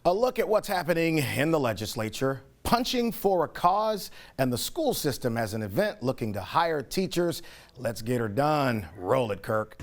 A look at what's happening in the legislature, punching for a cause, and the school system as an event looking to hire teachers. Let's get her done. Roll it, Kirk.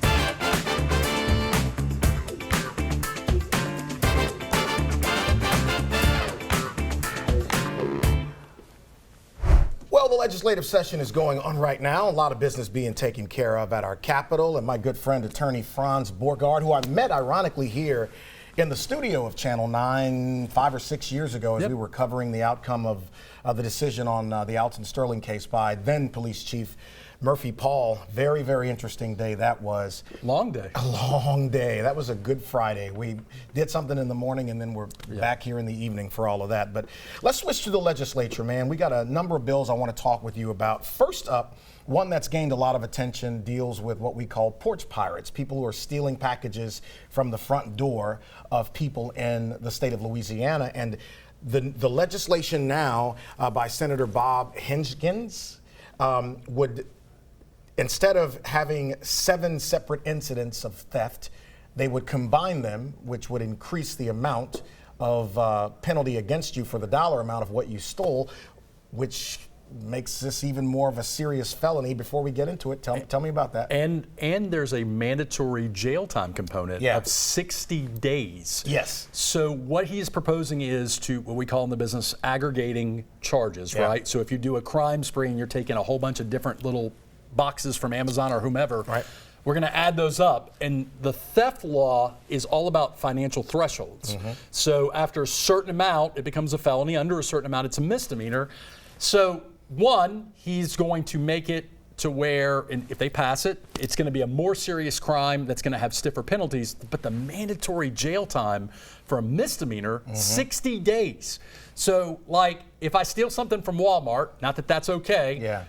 Well, the legislative session is going on right now. A lot of business being taken care of at our Capitol. And my good friend, attorney Franz Borgard, who I met ironically here in the studio of Channel 9 5 or 6 years ago as we were covering the outcome of the decision on the Alton Sterling case by then Police Chief Murphy Paul. Very, very interesting day that was. Long day. A long day. That was a good Friday. We did something in the morning and then we're back here in the evening for all of that. But let's switch to the legislature, man. We got a number of bills I want to talk with you about. First up, one that's gained a lot of attention deals with what we call porch pirates, people who are stealing packages from the front door of people in the state of Louisiana. And the legislation now by Senator Bob Hengins would, instead of having 7 separate incidents of theft, they would combine them, which would increase the amount of penalty against you for the dollar amount of what you stole, which makes this even more of a serious felony. Before we get into it, tell me about that. And there's a mandatory jail time component of 60 days. Yes. So what he's proposing is to what we call in the business aggregating charges, right? So if you do a crime spree and you're taking a whole bunch of different little boxes from Amazon or whomever, we're going to add those up. And the theft law is all about financial thresholds. So after a certain amount, it becomes a felony. Under a certain amount, it's a misdemeanor. So one, he's going to make it to where, and if they pass it, it's going to be a more serious crime that's going to have stiffer penalties. But the mandatory jail time for a misdemeanor, 60 days. So, like, if I steal something from Walmart, not that that's okay,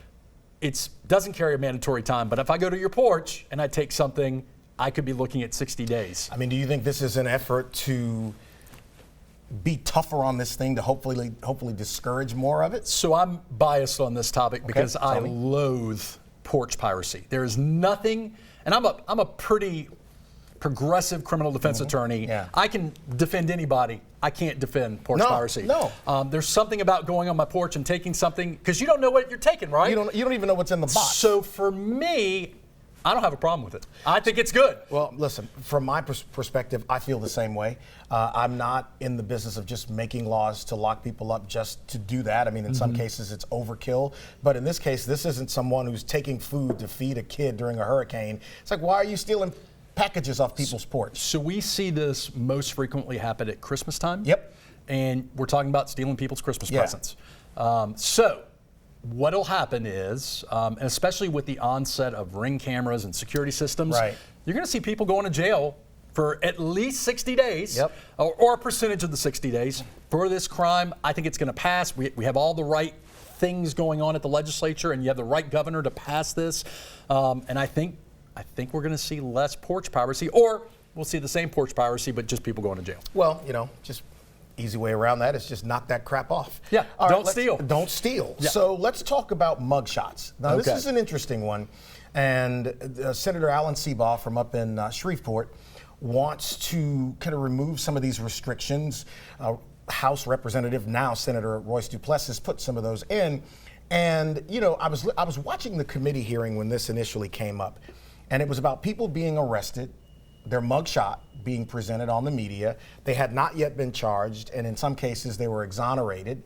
it doesn't carry a mandatory time. But if I go to your porch and I take something, I could be looking at 60 days. I mean, do you think this is an effort to be tougher on this thing to hopefully discourage more of it? So I'm biased on this topic because I loathe porch piracy. There is nothing, and I'm a pretty progressive criminal defense attorney. I can defend anybody. I can't defend porch piracy. There's something about going on my porch and taking something, because you don't know what you're taking, right? You don't even know what's in the box. So for me, I don't have a problem with it. I think it's good. Well, listen, from my perspective, I feel the same way. I'm not in the business of just making laws to lock people up just to do that. I mean, in some cases, it's overkill. But in this case, this isn't someone who's taking food to feed a kid during a hurricane. It's like, why are you stealing packages off people's porch? So we see this most frequently happen at Christmas time. And we're talking about stealing people's Christmas presents. So what'll happen is, and especially with the onset of Ring cameras and security systems, you're going to see people going to jail for at least 60 days, or a percentage of the 60 days for this crime. I think it's going to pass. We have all the right things going on at the legislature, and you have the right governor to pass this. And I think we're going to see less porch piracy, or we'll see the same porch piracy, but just people going to jail. Well, just easy way around that is just knock that crap off. Don't steal. Don't steal. So let's talk about mugshots. Now, this is an interesting one. And Senator Alan Seabaugh from up in Shreveport wants to kind of remove some of these restrictions. House Representative, now Senator Royce Duplessis, put some of those in. And, I was watching the committee hearing when this initially came up. And it was about people being arrested, their mugshot being presented on the media. They had not yet been charged, and in some cases they were exonerated,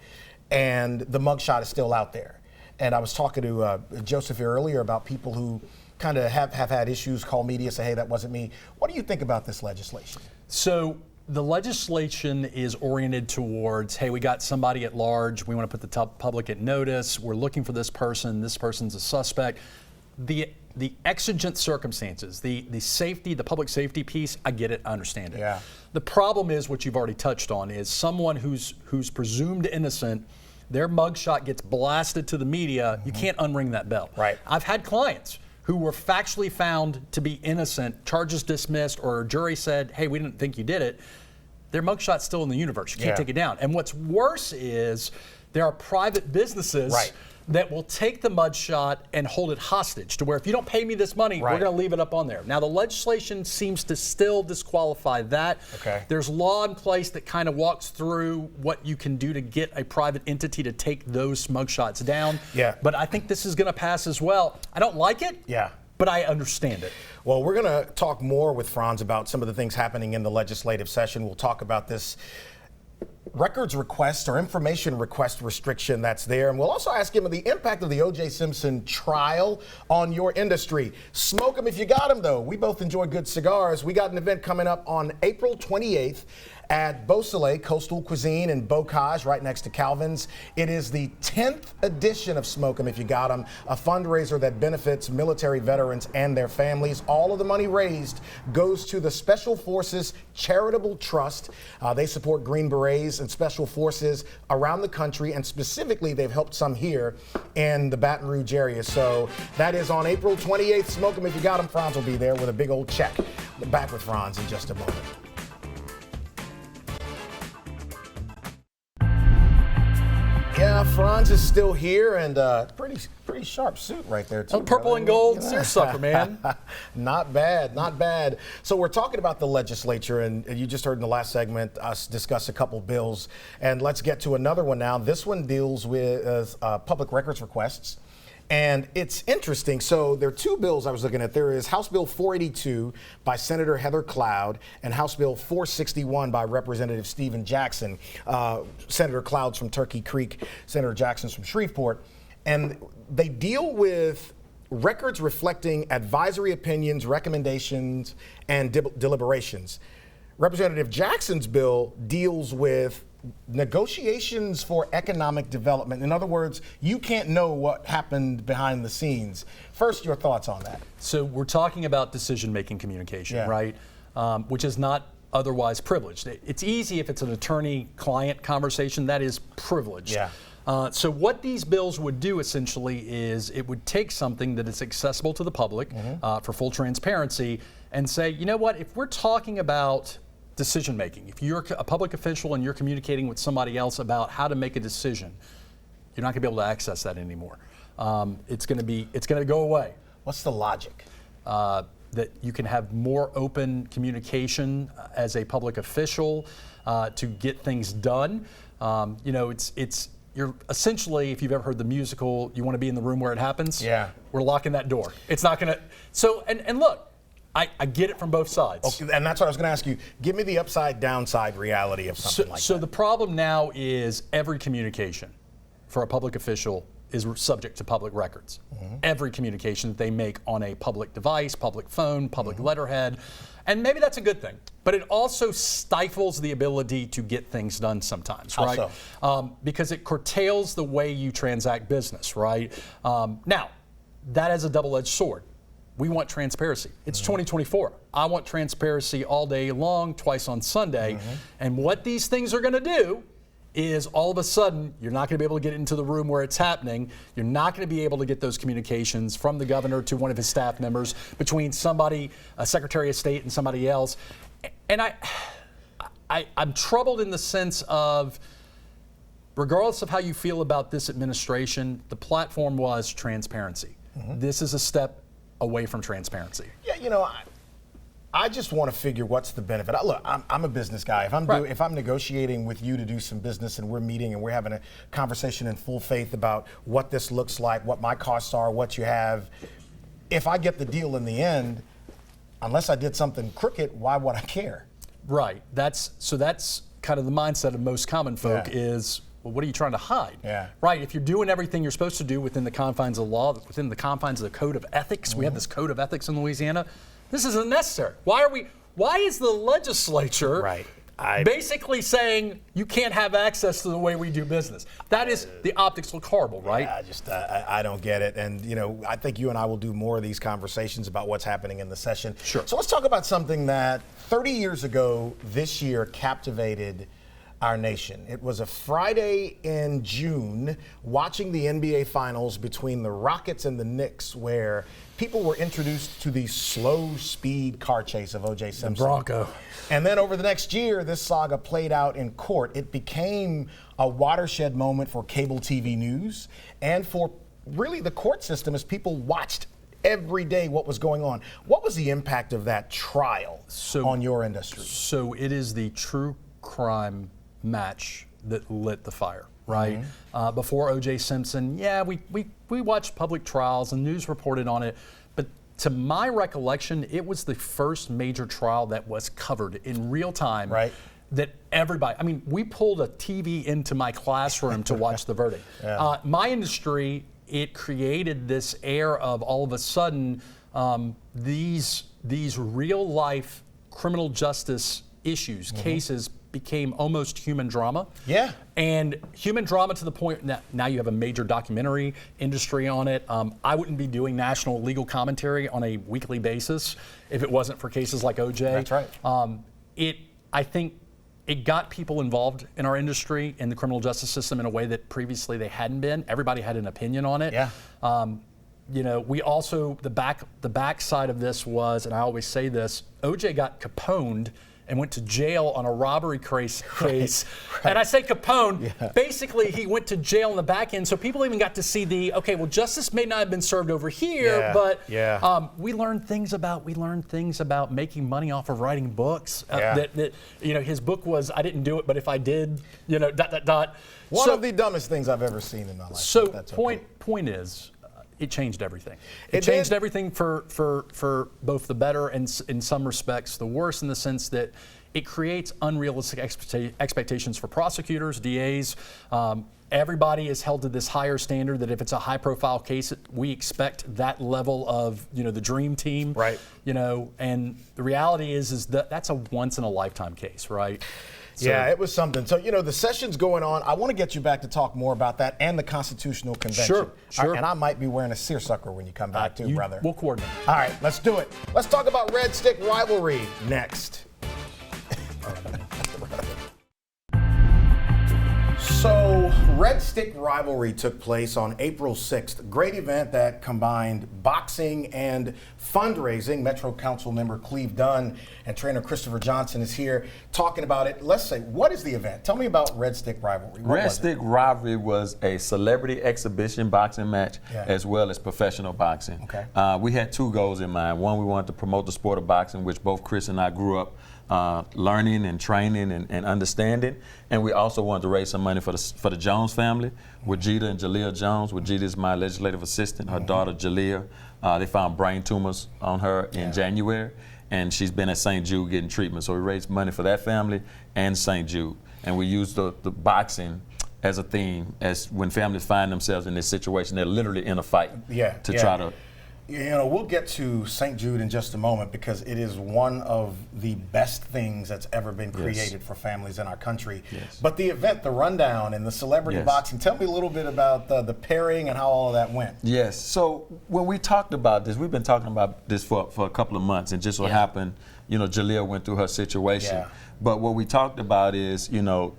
and the mugshot is still out there. And I was talking to Joseph earlier about people who kind of have had issues, call media, say, hey, that wasn't me. What do you think about this legislation? So the legislation is oriented towards, hey, we got somebody at large, we want to put the public at notice, we're looking for this person's a suspect. The exigent circumstances, the safety, the public safety piece, I get it, I understand it. The problem is what you've already touched on, is someone who's presumed innocent, their mugshot gets blasted to the media, you can't unring that bell. I've had clients who were factually found to be innocent, charges dismissed, or a jury said, hey, we didn't think you did it. Their mugshot's still in the universe. You can't take it down. And what's worse is there are private businesses that will take the mugshot and hold it hostage to where if you don't pay me this money, we're going to leave it up on there. Now, the legislation seems to still disqualify that. Okay. There's law in place that kind of walks through what you can do to get a private entity to take those mugshots down. Yeah. But I think this is going to pass as well. I don't like it. Yeah. But I understand it. Well, we're going to talk more with Franz about some of the things happening in the legislative session. We'll talk about this records request or information request restriction that's there. And we'll also ask him the impact of the O.J. Simpson trial on your industry. Smoke them if you got them, though. We both enjoy good cigars. We got an event coming up on April 28th at Beausoleil Coastal Cuisine in Bocage, right next to Calvin's. It is the 10th edition of Smoke 'em If You Got 'em, a fundraiser that benefits military veterans and their families. All of the money raised goes to the Special Forces Charitable Trust. They support Green Berets and Special Forces around the country, and specifically they've helped some here in the Baton Rouge area. So that is on April 28th. Smoke 'em If You Got 'em. Franz will be there with a big old check. Back with Franz in just a moment. Yeah, Franz is still here, and pretty sharp suit right there, too. Purple and gold seersucker, man. Not bad, not bad. So we're talking about the legislature, and you just heard in the last segment us discuss a couple bills, and let's get to another one now. This one deals with public records requests. And it's interesting. So there are two bills I was looking at. There is House Bill 482 by Senator Heather Cloud and House Bill 461 by Representative Stephen Jackson. Senator Cloud's from Turkey Creek, Senator Jackson's from Shreveport. And they deal with records reflecting advisory opinions, recommendations, and deliberations. Representative Jackson's bill deals with negotiations for economic development. In other words, you can't know what happened behind the scenes. First, your thoughts on that. So we're talking about decision-making communication, right? Which is not otherwise privileged. It's easy if it's an attorney-client conversation. That is privileged. So what these bills would do essentially is it would take something that is accessible to the public for full transparency and say, you know what, if we're talking about decision making, if you're a public official and you're communicating with somebody else about how to make a decision, you're not going to be able to access that anymore. It's going to go away. What's the logic? That you can have more open communication as a public official to get things done. You're essentially, if you've ever heard the musical, you want to be in the room where it happens. Yeah. We're locking that door. It's not going to. So, and look, I get it from both sides. Okay, and that's what I was going to ask you. Give me the upside downside reality of something like that. So the problem now is every communication for a public official is subject to public records. Every communication that they make on a public device, public phone, public letterhead, and maybe that's a good thing. But it also stifles the ability to get things done sometimes, right? How so? Because it curtails the way you transact business, right? Now, that has a double-edged sword. We want transparency. It's 2024. I want transparency all day long, twice on Sunday. And what these things are going to do is all of a sudden, you're not going to be able to get into the room where it's happening. You're not going to be able to get those communications from the governor to one of his staff members, between somebody, a Secretary of State, and somebody else. And I'm troubled in the sense of, regardless of how you feel about this administration, the platform was transparency. This is a step away from transparency. Yeah, I just want to figure what's the benefit. Look, I'm a business guy. If I'm negotiating with you to do some business and we're meeting and we're having a conversation in full faith about what this looks like, what my costs are, what you have, if I get the deal in the end, unless I did something crooked, why would I care? Right. That's kind of the mindset of most common folk is, well, what are you trying to hide? Right. If you're doing everything you're supposed to do within the confines of the law, within the confines of the code of ethics, we have this code of ethics in Louisiana. This isn't necessary. Why is the legislature basically saying you can't have access to the way we do business? That is, the optics look horrible, right? Yeah, I don't get it. And, I think you and I will do more of these conversations about what's happening in the session. Sure. So let's talk about something that 30 years ago this year captivated our nation. It was a Friday in June, watching the NBA Finals between the Rockets and the Knicks, where people were introduced to the slow speed car chase of O.J. Simpson. The Bronco. And then over the next year, this saga played out in court. It became a watershed moment for cable TV news and for really the court system as people watched every day what was going on. What was the impact of that trial on your industry? So it is the true crime match that lit the fire, right? Before O.J. Simpson, we watched public trials and news reported on it, but to my recollection, it was the first major trial that was covered in real time. Right. That everybody, I mean, we pulled a TV into my classroom to watch the verdict. My industry, it created this air of all of a sudden these real life criminal justice issues, cases became almost human drama. Yeah. And human drama to the point now you have a major documentary industry on it. I wouldn't be doing national legal commentary on a weekly basis if it wasn't for cases like OJ. That's right. I think it got people involved in our industry, in the criminal justice system, in a way that previously they hadn't been. Everybody had an opinion on it. Yeah. You know, we also, the back side of this was, and I always say this, OJ got caponed and went to jail on a robbery case. Right. And I say capone, basically he went to jail in the back end, so people even got to see justice may not have been served over here, but we learned things about making money off of writing books. That you know, his book was, I didn't do it, but if I did, you know, ... One of the dumbest things I've ever seen in my life. So point is, it changed everything. It changed everything for both the better and in some respects the worse, in the sense that it creates unrealistic expectations for prosecutors, DAs. Everybody is held to this higher standard that if it's a high-profile case, we expect that level of, you know, the dream team. Right. You know, and the reality is that that's a once-in-a-lifetime case, right? So, yeah, it was something. So, you know, the session's going on. I want to get you back to talk more about that and the Constitutional Convention. Sure. And I might be wearing a seersucker when you come back too, brother. We'll coordinate. All right, let's do it. Let's talk about Red Stick rivalry next. So, Red Stick Rivalry took place on April 6th. Great event that combined boxing and fundraising. Metro Council member Cleve Dunn and trainer Christopher Johnson is here talking about it. Let's say, what is the event? Tell me about Red Stick Rivalry. Red Stick Rivalry was a celebrity exhibition boxing match as well as professional boxing. Okay. We had two goals in mind. One, we wanted to promote the sport of boxing, which both Chris and I grew up learning and training and understanding, and we also wanted to raise some money for the Jones family, with Jita and Jalea Jones. With Jita is my legislative assistant. Her daughter Jalea, they found brain tumors on her in January, and she's been at St. Jude getting treatment. So we raised money for that family and St. Jude, and we used the boxing as a theme, as when families find themselves in this situation, they're literally in a fight to try to. You know, we'll get to St. Jude in just a moment because it is one of the best things that's ever been created for families in our country. But the event, the rundown and the celebrity boxing, tell me a little bit about the pairing and how all of that went. Yes, so when we talked about this, we've been talking about this for a couple of months, and just what happened, you know, Jalea went through her situation. But what we talked about is, you know,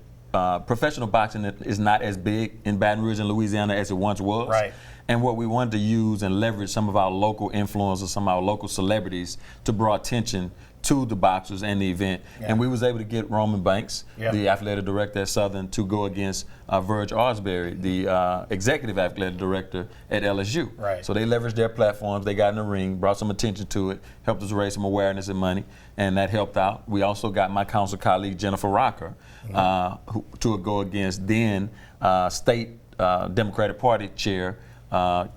professional boxing is not as big in Baton Rouge and Louisiana as it once was. Right. And what we wanted to use and leverage some of our local influencers, some of our local celebrities to draw attention to the boxers and the event. And we was able to get Roman Banks, the athletic director at Southern, to go against Verge Arsbury, the executive athletic director at LSU. Right. So they leveraged their platforms, they got in the ring, brought some attention to it, helped us raise some awareness and money, and that helped out. We also got my council colleague, Jennifer Rocker, to go against then state Democratic Party chair,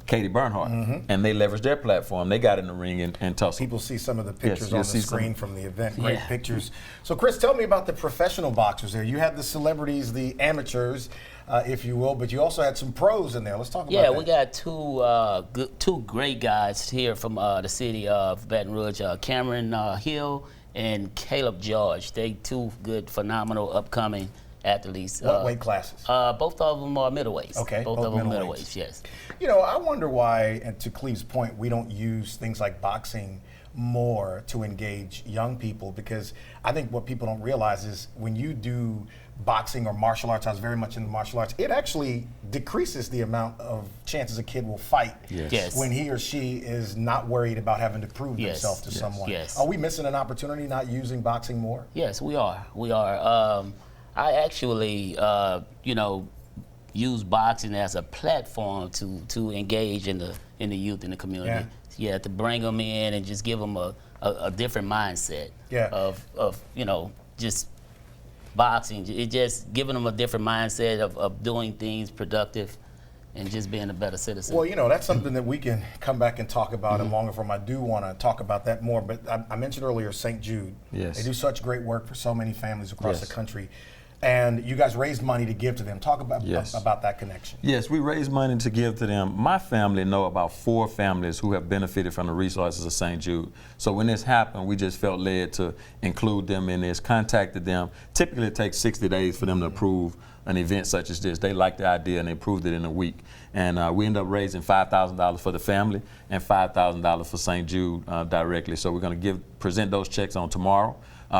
Katie Bernhardt, and they leveraged their platform. They got in the ring and tussled. People see some of the pictures on the screen from the event. Great pictures. So, Chris, tell me about the professional boxers there. You had the celebrities, the amateurs, if you will, but you also had some pros in there. Let's talk about that. Yeah, we got two great guys here from the city of Baton Rouge, Cameron Hill and Caleb George. They two good, phenomenal, upcoming athletes. What weight classes? Both of them are middleweights. Okay, both of them middleweights, yes. You know, I wonder why, and to Cleve's point, we don't use things like boxing more to engage young people? Because I think what people don't realize is when you do boxing or martial arts, I was very much into martial arts, it actually decreases the amount of chances a kid will fight Yes. when he or she is not worried about having to prove Yes. themselves to someone. Yes. Are we missing an opportunity not using boxing more? Yes, we are. We are. I actually, use boxing as a platform to engage in the youth in the community. Yeah, to bring them in and just give them a different mindset of just boxing. It just giving them a different mindset of doing things productive and just being a better citizen. Well, that's something that we can come back and talk about in longer form. I do want to talk about that more, but I mentioned earlier St. Jude. Yes. They do such great work for so many families across the country. And you guys raised money to give to them. Talk about that connection. Yes, we raise money to give to them. My family know about 4 families who have benefited from the resources of St. Jude. So when this happened, we just felt led to include them in this, contacted them. Typically it takes 60 days for them to approve an event such as this. They liked the idea and they approved it in a week. And we ended up raising $5,000 for the family and $5,000 for St. Jude directly. So we're going to present those checks on tomorrow.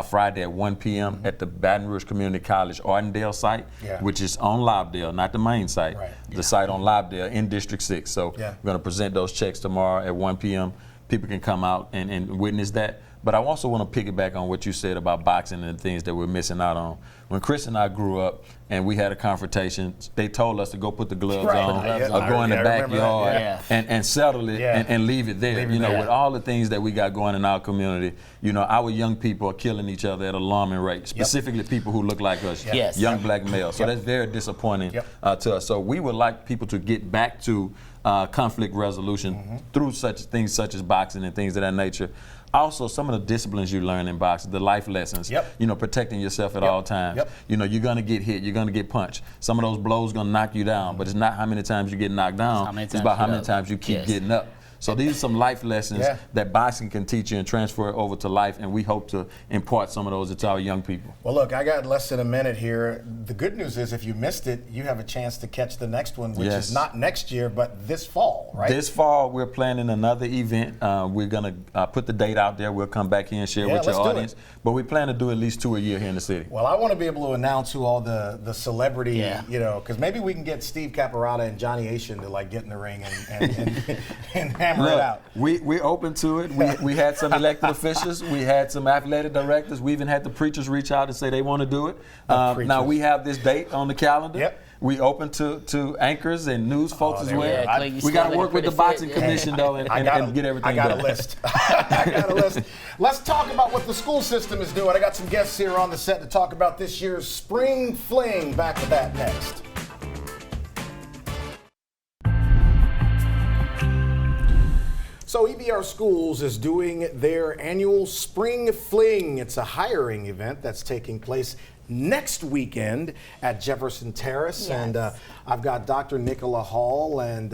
Friday at 1 p.m. at the Baton Rouge Community College Ardendale site, which is on Lobdell, not the main site, the site on Lobdell in District 6. So we're going to present those checks tomorrow at 1 p.m. People can come out and witness that. But I also want to piggyback on what you said about boxing and the things that we're missing out on. When Chris and I grew up and we had a confrontation, they told us to go put the gloves on or go in the backyard and settle it and leave it there. With all the things that we got going in our community, our young people are killing each other at an alarming rate, specifically people who look like us, young black males. So that's very disappointing to us. So we would like people to get back to conflict resolution through such things such as boxing and things of that nature. Also, some of the disciplines you learn in boxing, the life lessons, protecting yourself at all times. You're going to get hit, you're going to get punched. Some of those blows going to knock you down, but it's not how many times you get knocked down, it's about how many times you keep getting up. So these are some life lessons that boxing can teach you and transfer it over to life, and we hope to impart some of those to our young people. Well, look, I got less than a minute here. The good news is if you missed it, you have a chance to catch the next one, which is not next year, but this fall, right? This fall, we're planning another event. We're going to put the date out there. We'll come back here and share with your audience. But we plan to do at least 2 a year here in the city. Well, I want to be able to announce who all the celebrity, because maybe we can get Steve Caparata and Johnny Asian to get in the ring and hammer it out. We're open to it. We had some elected officials. We had some athletic directors. We even had the preachers reach out and say they want to do it. Now we have this date on the calendar. We open to anchors and news folks as well. We got to work with the boxing commission though and get everything done. I got a list. I got a list. Let's talk about what the school system is doing. I got some guests here on the set to talk about this year's Spring Fling. Back to that next. So EBR Schools is doing their annual Spring Fling. It's a hiring event that's taking place next weekend at Jefferson Terrace. And I've got Dr. Nicola Hall and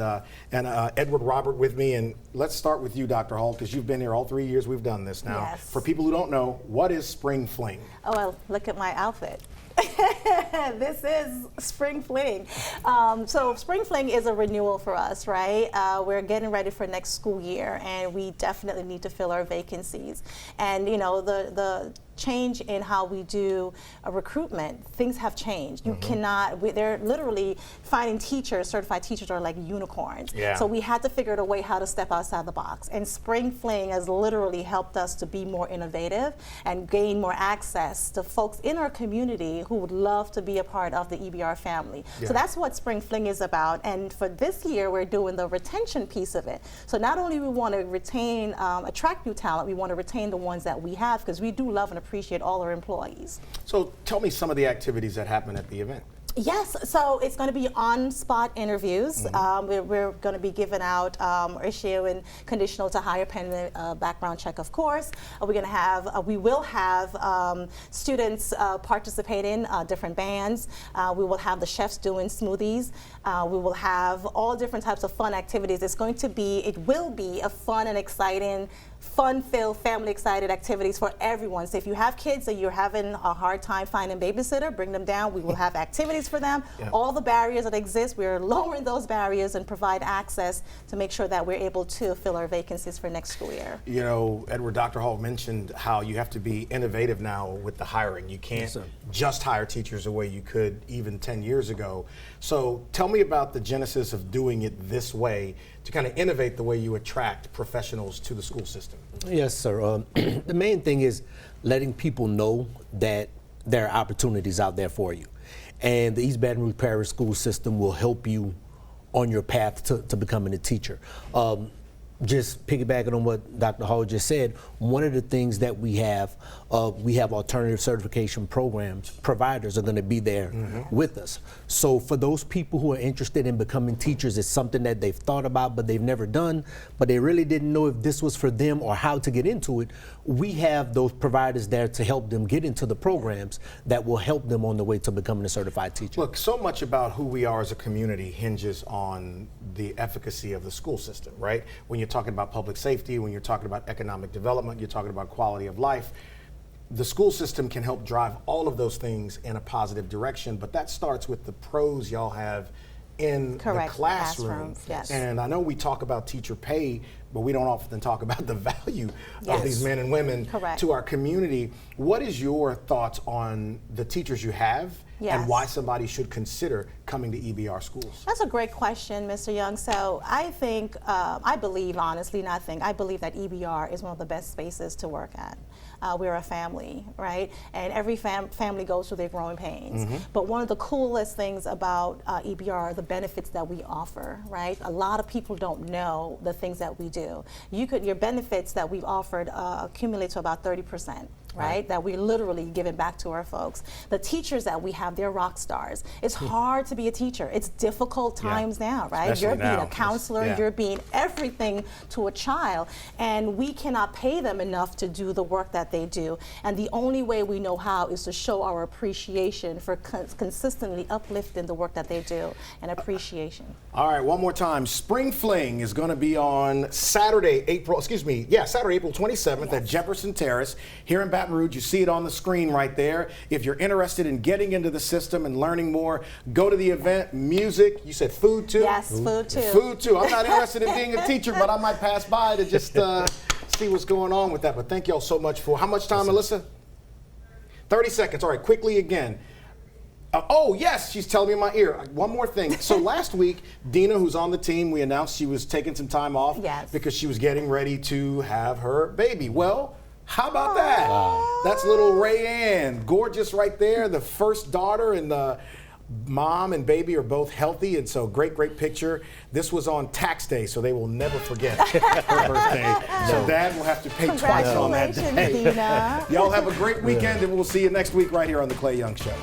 Edward Robert with me. And let's start with you, Dr. Hall, because you've been here all 3 years we've done this now. For people who don't know, what is Spring Fling? Oh, well, look at my outfit. This is Spring Fling. So Spring Fling is a renewal for us, right? We're getting ready for next school year, and we definitely need to fill our vacancies. And the change in how we do recruitment, things have changed. You cannot, they're literally finding teachers, certified teachers are like unicorns. So we had to figure out a way how to step outside the box. And Spring Fling has literally helped us to be more innovative and gain more access to folks in our community who would love to be a part of the EBR family. So that's what Spring Fling is about. And for this year, we're doing the retention piece of it. So not only we want to retain, attract new talent, we want to retain the ones that we have, because we do love and appreciate all our employees. So tell me some of the activities that happen at the event. Yes, so it's going to be on-spot interviews. We're going to be giving out issuing conditional to hire pending background check, of course. We're going to have, we will have students participate in different bands. We will have the chefs doing smoothies. We will have all different types of fun activities. It will be a fun and exciting fun-filled, family-excited activities for everyone. So if you have kids and you're having a hard time finding a babysitter, bring them down. We will have activities for them. All the barriers that exist, we're lowering those barriers and provide access to make sure that we're able to fill our vacancies for next school year. You know, Edward, Dr. Hall mentioned how you have to be innovative now with the hiring. You can't just hire teachers the way you could even 10 years ago. So tell me about the genesis of doing it this way to kind of innovate the way you attract professionals to the school system. Yes, sir. The main thing is letting people know that there are opportunities out there for you. And the East Baton Rouge Parish School System will help you on your path to becoming a teacher. Just piggybacking on what Dr. Hall just said, one of the things that we have alternative certification programs. Providers are going to be there with us. So for those people who are interested in becoming teachers, it's something that they've thought about but they've never done, but they really didn't know if this was for them or how to get into it. We have those providers there to help them get into the programs that will help them on the way to becoming a certified teacher. Look, so much about who we are as a community hinges on the efficacy of the school system, right? When you're talking about public safety, when you're talking about economic development, you're talking about quality of life, the school system can help drive all of those things in a positive direction, but that starts with the pros y'all have in the classroom. Yes. And I know we talk about teacher pay, but we don't often talk about the value of these men and women to our community. What is your thoughts on the teachers you have and why somebody should consider coming to EBR schools? That's a great question, Mr. Young. So I think, I believe, honestly, I believe that EBR is one of the best spaces to work at. We're a family, right? And every family goes through their growing pains. But one of the coolest things about EBR are the benefits that we offer, right? A lot of people don't know the things that we do. Your benefits that we've offered accumulate to about 30%. Right? That we're literally giving back to our folks. The teachers that we have, they're rock stars. It's hard to be a teacher. It's difficult times now, right? Especially you're being now. a counselor, you're being everything to a child, and we cannot pay them enough to do the work that they do. And the only way we know how is to show our appreciation for consistently uplifting the work that they do and appreciation. All right, one more time. Spring Fling is going to be on Saturday, April 27th at Jefferson Terrace here in Baton Rouge. You see it on the screen right there. If you're interested in getting into the system and learning more, go to the event. Music, you said food too? Yes, food too. Food too. I'm not interested in being a teacher, but I might pass by to just see what's going on with that. But thank y'all so much for, how much time, Melissa? 30 seconds. All right, quickly again. Oh, yes, she's telling me in my ear. One more thing. So last week, Dina, who's on the team, we announced she was taking some time off because she was getting ready to have her baby. Well, how about that? Wow. That's little Rayanne, gorgeous right there, the first daughter, and the mom and baby are both healthy, and so great picture. This was on tax day, so they will never forget her birthday. So Dad will have to pay twice on that day. Dina. Y'all have a great weekend, and we'll see you next week right here on The Clay Young Show.